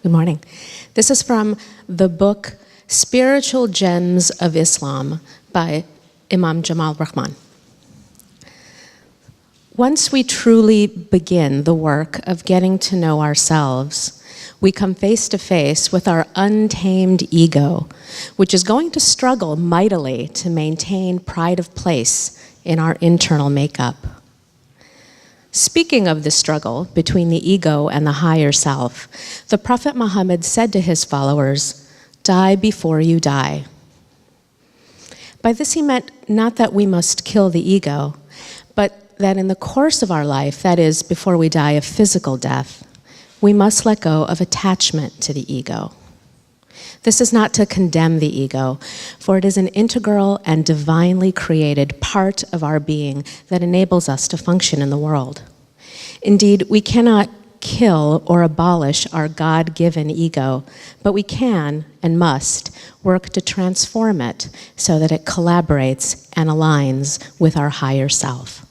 Good morning. This is from the book Spiritual Gems of Islam by Imam Jamal Rahman. Once we truly begin the work of getting to know ourselves, we come face to face with our untamed ego, which is going to struggle mightily to maintain pride of place in our internal makeup. Speaking of the struggle between the ego and the higher self, the Prophet Muhammad said to his followers, "Die before you die." By this he meant not that we must kill the ego, but that in the course of our life, that is, before we die a physical death, we must let go of attachment to the ego. This is not to condemn the ego, for it is an integral and divinely created part of our being that enables us to function in the world. Indeed, we cannot kill or abolish our God-given ego, but we can and must work to transform it so that it collaborates and aligns with our higher self.